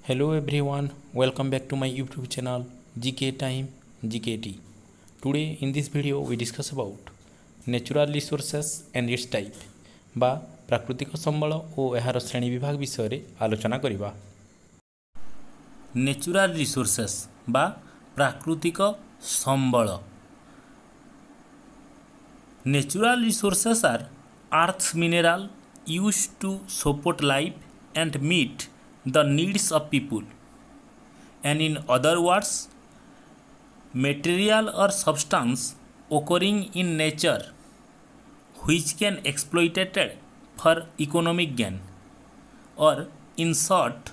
Hello everyone, welcome back to my YouTube channel GK Time GKT. Today in this video we discuss about natural resources and its type बा प्राकृतिक संबल और एहार श्रेणी विभाग विषय रे आलोचना करिबा। नेचुरल रिसोर्सेस बा प्राकृतिक संबल। Natural resources are earth's mineral used to support life and meet the needs of people, and in other words, material or substance occurring in nature which can exploited for economic gain, or in short,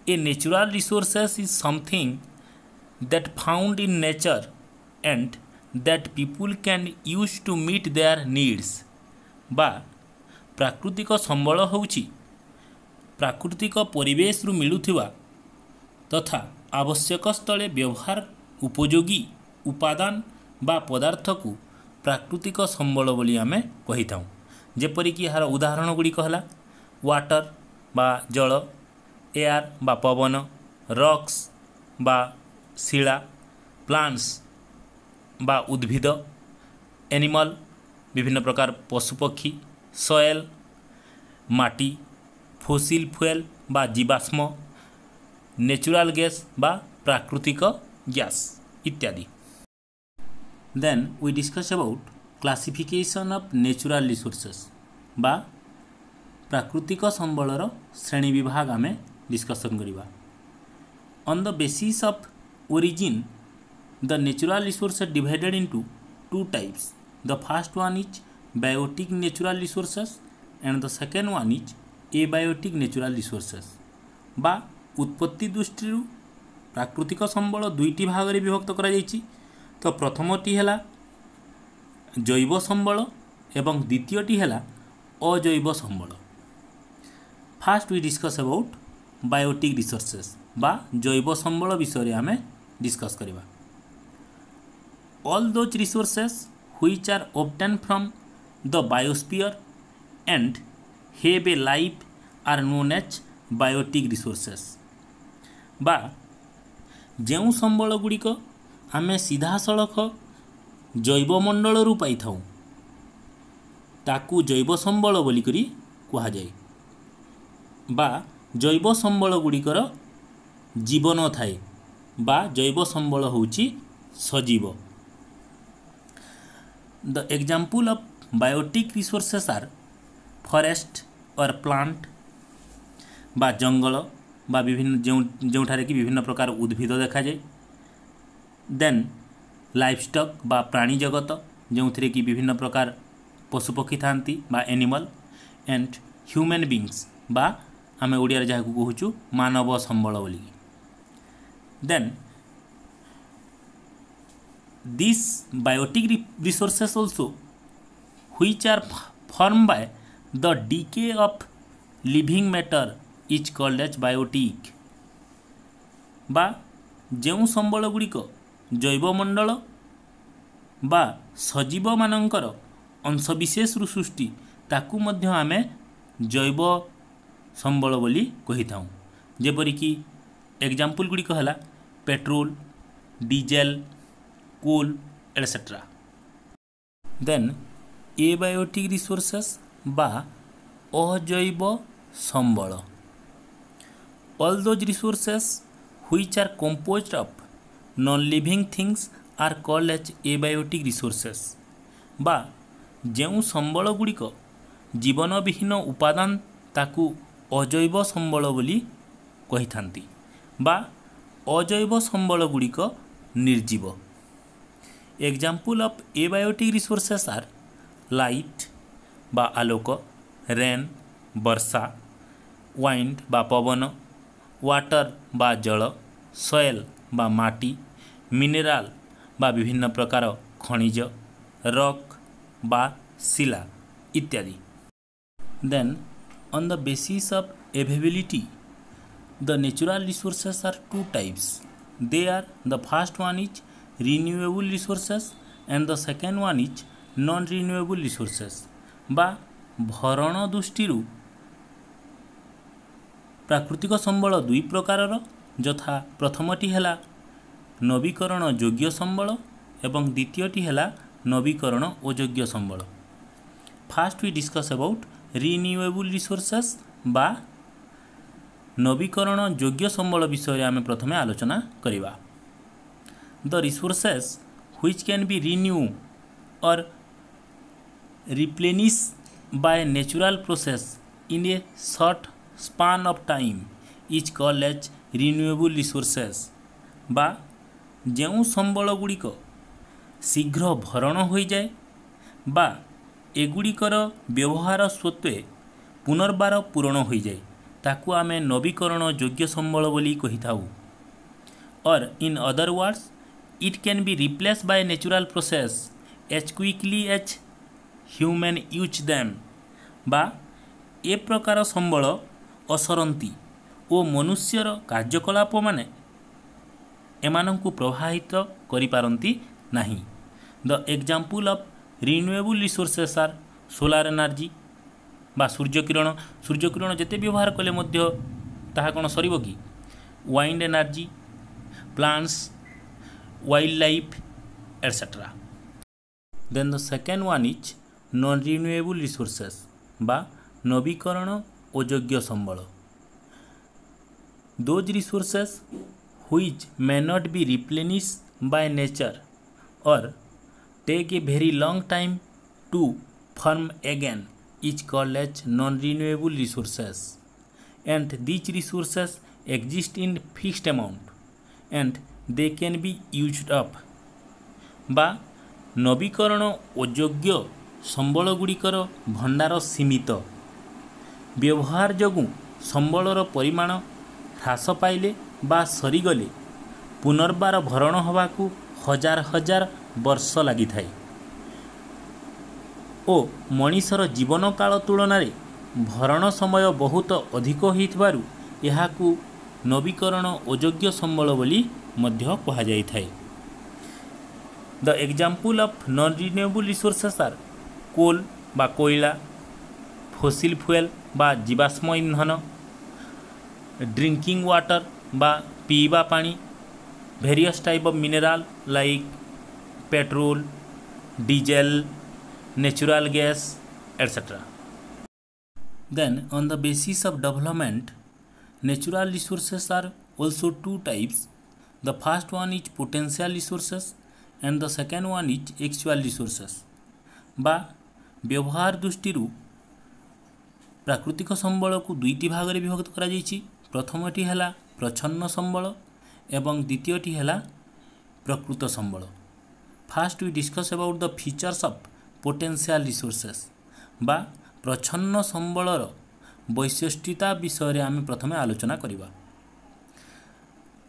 a natural resources is something that found in nature and that people can use to meet their needs। बा प्राकृतिक संबल होउछि प्राकृतिक परिवेश रु मिलुथिबा तथा आवश्यक स्थले व्यवहार उपयोगी उपादान बा पदार्थ को प्राकृतिक संबल बोली आमे कहिथाउ। जेपरि कि यार उदाहरण गुडी कहला वाटर बा जल, एयर बा पवन, रॉक्स बा शिला, प्लांट्स बा उद्भिद, एनिमल विभिन्न प्रकार पशु पक्षी, सॉइल माटी, फोसिल फ्यूएल बा जीवाश्म, नेचुरल गैस बा प्राकृतिक गैस इत्यादि। Then we discuss about classification of natural resources बा प्राकृतिक संबलर श्रेणी विभाग आमे डिस्कशन करिबा। On the basis of origin the natural resources are divided into two types. The first one is biotic natural resources and the second one is abiotic natural resources। बा उत्पत्ति दृष्टि प्राकृतिक संबल दुईटी भाग रे विभक्त करा जायछि। तो प्रथमटी हैला जैव संबल एवं द्वितीयटी हैला अजैव संबल। First we discuss about biotic resources बा जैव संबल विषय रे आमे डिस्कस करिबा। All those resources which are obtained from the biosphere and have a life are known as biotic resources। बा जेउ संबल गुड़िक आमे सीधा सड़क जैवमंडल रु पाई थाउ ताकू जैव संबल बोली करी कहा जाए। बा जैव संबल गुड़िकर जीवन थाए बा जैव संबल होउची सजीव। The example of biotic resources are forest or plant बा जंगल बा विभिन्न जोठारे कि विभिन्न प्रकार उद्भिद देखा जाए। देन लाइफस्टॉक बा प्राणी जगत जो थे कि विभिन्न प्रकार पशुपक्षी थांती बा एनिमल एंड ह्यूमन बीइंग्स बा आमे ओडिया जहाँ को कहूँ मानव संबल बोली। Then these biotic resources also which are formed by the decay of living matter is called as biotic। बा जेउ संबल गुड़िक जैवमंडल बा सजीव मानकर अंशविशेष रु सृष्टि ताकू मध्य आमे जैव संबल बोली कही थाउ। जेपरि कि एग्जांपल गुड़िक हला petrol, diesel, coal etc. Then abiotic resources बा अजैव संबल। All those resources which are composed of non-living things are called as abiotic resources। बा जेउ संबल गुड़िक जीवन विहीन उपादान ताकू अजैव संबल बोली कही थांती बा अजैव संबल गुड़िक निर्जीव। Example of abiotic resources are light बा आलोक, रेन वर्षा, वाइंड बा पवन, वाटर बा जल, सॉइल बा माटी, मिनेराल बा विभिन्न प्रकार खनिज, रॉक बा शिला इत्यादि। Then on the basis of availability the natural resources are two types. They are the first one is renewable resources and the second one is non renewable resources। बा भरण दृष्टि प्राकृतिक संबल दुई प्रकारर यथा प्रथमटी है नवीकरण योग्य संबल एवं द्वितीयटी है नवीकरण अयोग्य संबल। First we discuss about renewable resources बा नवीकरण योग्य संबल विषय आम प्रथमे आलोचना करिबा। The resources which can be renew or replenish by natural process in a short span of time is called as renewable resources बा ଯେଉଁ ସମ୍ବଳ ଗୁଡ଼ିକ ଶୀଘ୍ର ଭରଣ ହୋଇଯାଏ ବା ଏଗୁଡ଼ିକର ବ୍ୟବହାର ସତ୍ତ୍ୱେ ପୁନର୍ବାର ପୂରଣ ହୋଇଯାଏ ତାକୁ ଆମେ ନବୀକରଣ ଯୋଗ୍ୟ ସମ୍ବଳ ବୋଲି କହିଥାଉ। Or in other words it can be replace by natural process as quickly as human use them बा ए प्रकार संबल असरती और मनुष्यर कार्यकलाप माने एमानंकु प्रभावित करि पारंती नाही। The example of renewable resources are solar energy बा सूर्यकिरण जेते व्यवहार कले मध्य ताहा कोन सरिबो कि wind energy plants wildlife et cetera. Then the second one is non renewable resources बा नवीकरण अयोग्य संबल। Those resources which may not be replenished by nature or take a very long time to form again is called as non renewable resources and these resources exist in fixed amount and they can be used up बा नवीकरण अयोग्य संबल गुड़िकर भंडार सीमित व्यवहार जगू संबलर परिमाण ह्रास पाइले बा सरीगले पुनर्बार भरण होबाकू हजार हजार वर्ष लगी थाए ओ मनीषर जीवन काल तुलन भरण समय बहुत अधिक होइथिबारु एहाकू नवीकरण अयोग्य संबल बोली मध्य कहा जाई थाए। The example of non renewable resources are coal बा कोयला फसिल फ्यूएल बा जीवाश्म ईंधन ड्रिंकिंग वाटर बा पीवा पानी various type of mineral like petrol diesel natural gas etcetera. Then on the basis of development natural resources are also two types. The first one is potential resources and the second one is actual resources बा व्यवहार दृष्टि प्राकृतिक संबल को दुईटी भाग में विभक्त करा जाइछि। प्रथमटी है प्रच्छन्न संबल एवं द्वितीयटी है प्रकृत संबल। First we discuss about the features of potential resources बा प्रच्छन्न संबलर वैशिष्ट्यता विषय आम प्रथमे आलोचना करिबा।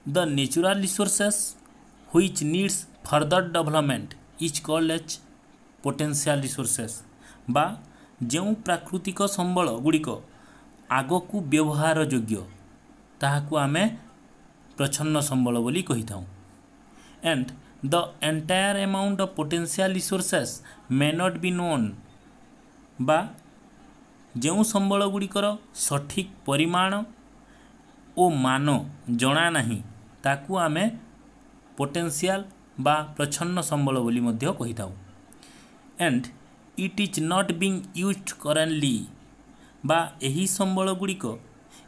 The natural resources which needs further development is called as potential resources बा ଯେଉଁ प्राकृतिक संबल गुड़िक आगकू व्यवहार योग्य ताहाकू आमे प्रच्छन्न संबल बोली कही थाउ। And the entire amount of potential resources may not be known बा ଯେଉଁ संबल गुड़िकर सठिक परिमाण ओ मान जना नहीं ताकू आमे पोटेंशियल बा प्रच्छन्न संबल बोली मध्य कही थाउ। And it is not being used currently बा एही संबल गुड़िक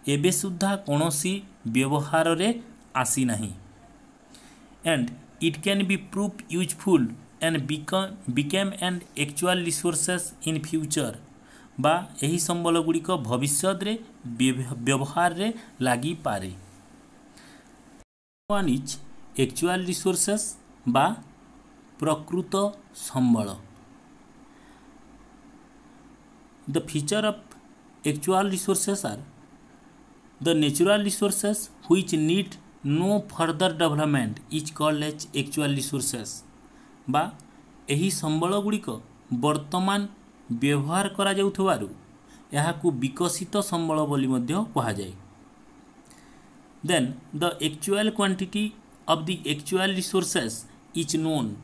एबे सुद्धा कोनोसी व्यवहार रे आसी नहीं। And it can be prove useful and became and actual resources in future बा एही संबल गुड़िक भविष्य रे व्यवहार रे लागी पारे। वन इज एक्चुअल रिसोर्सेस बा प्रकृत संबल। The feature of actual resources are the natural resources which need no further development is called as actual resources बा एही संबल गुड़िक वर्तमान व्यवहार करा जाउथबारु एहाकू विकसित संबल बोली मध्य कहा जाए। Then the actual quantity of the actual resources is known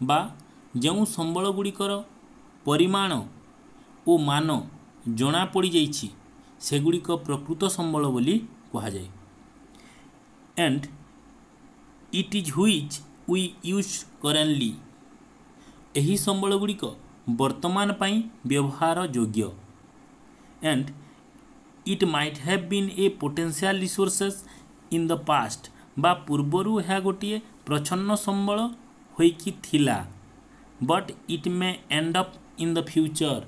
बा ଯେଉଁ संबल गुड़िकर परिमाण ओ मान जना पड़ी जाइछि सेगुड़िक प्रकृत संबल बोली कहुए। And it is which we use currently, यही संबल गुड़िक वर्तमान पाई व्यवहार योग्य। And it might have been a potential resources in the past, बा पूर्वरु यह गोटे प्रच्छन्न संबल होइकी थिला, but it may end up in the future,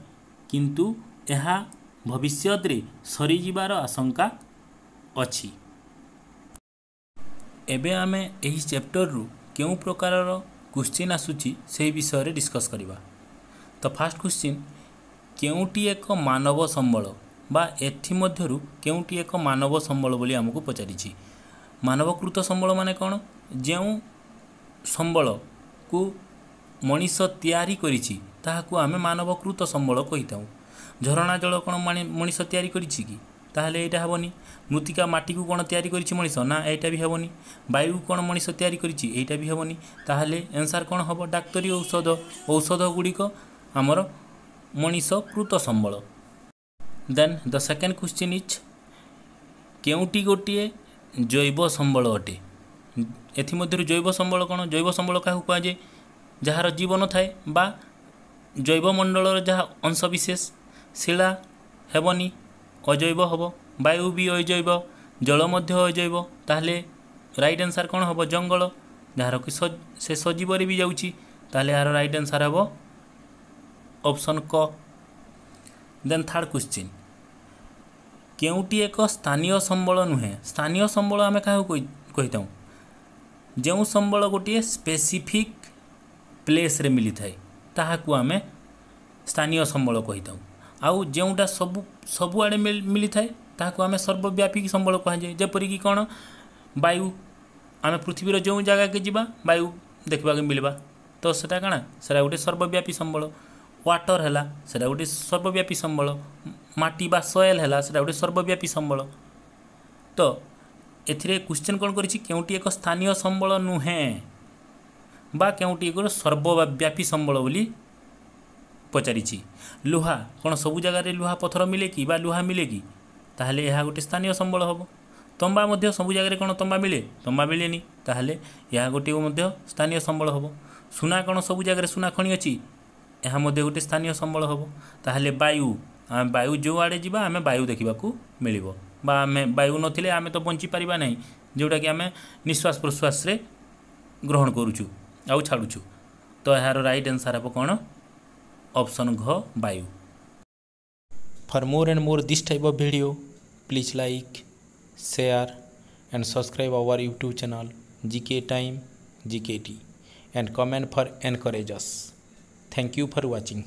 किंतु यह भविष्य रे सरी जिबार आशंका अछि। एबे आमे एही चैप्टर रु केउ प्रकारर क्वेश्चन आसुची से विषय रे डिस्कस करिबा। तो फास्ट क्वेश्चन, केउटी एक मानव संबल बा एथि मध्यरु केउटी एक मानव संबल बोली हमको पचारिछि। मानवकृत संबल माने कौन? जेउ संबल को मनीष तैयारी करिछि ताहाकू आमे मानवकृत संबल कहिताउ। झरणा जल कौन मनीष तैयारी करिछि कि? ताहले एटा हेबनी। मृत्तिका माटी को कौन तैयारी करिछि मनीष? ना एटा भी हेबनी। वायु कौन मनीष तैयारी करिछि? एटा भी हेबनी। ताहले आंसर कौन हबो? डाक्तरी औषध। औषध गुड़िक आमर मनीषकृत संबल। Then the second question is, केउटी गोटे जैव संबल अटे? एथिमध्यरु जैव संबल कौन? जैव संबल काहू कहुए? जहार जीवन थाए बा जैव मंडल जहाँ अंशविशेष, शिला हेबनी, अजैव हब। वायु भी अजैव, जल मध्य अजैव। ताहले राइट आंसर कौन हबो? जंगल, जहार कि से सजीव भी जाउची। ताहले यार राइट आंसर हबो ऑप्शन क। देन थर्ड क्वेश्चन, केउटी एक स्थानीय संबल नुहे? स्थानीय संबल आमे काहू कहिताऊ? जेउ संबल गोटे स्पेसिफिक प्लेस रे मिली थाए ताहाकू आमे स्थानीय संबल कहिताऊ। आउ जेउटा सबु आड़े मिली थाए ताहाकू आमे सर्वव्यापी संबल कहुए। जेपरिक कौन? वायु, आमे पृथ्वीर जो जगह के जीवा वायु देखा मिलवा, तो सेटा काना? सेटा गोटे सर्वव्यापी संबल। वाटर है सेटा गोटे सर्वव्यापी संबल। माटी बा सॉइल है सेटा गोटे सर्वव्यापी संबल। तो एथिरे क्वेश्चन कौन करिछि? केउटी एक स्थानीय संबल नुहे बा केउटी एक सर्वव्यापी संबल बोली पचारिछि। लुहा कौन सबु जगार लुहा पथर मिले कि बा लुहा मिले कि? ताहले यह गोटे स्थानीय संबल हम। तंबा मध्य सबु जगार कौन तंबा मिले? तंबा मिलेनी, ताहले यह गोटे मध्य स्थानीय संबल हम। सुना कौन सबु जगार सुना खणी अछि? यह मध्य गोटे स्थानीय संबल हम। ताहले वायु, आम वायु जो आड़े जीवा आमे वायु देखा मिलिबो, बा आमे वायु नथिले आमे तो बंची पारिबा नहीं, जोटा कि आमे निश्वास प्रश्वास रे ग्रहण करूछु आउ छाड़ुछु। तो यार राइट आंसर हम कौन? ऑप्शन घ, वायु। For more and more this type of video please like, share and subscribe our YouTube channel GK Time GKT and comment for encourage us. Thank you for watching.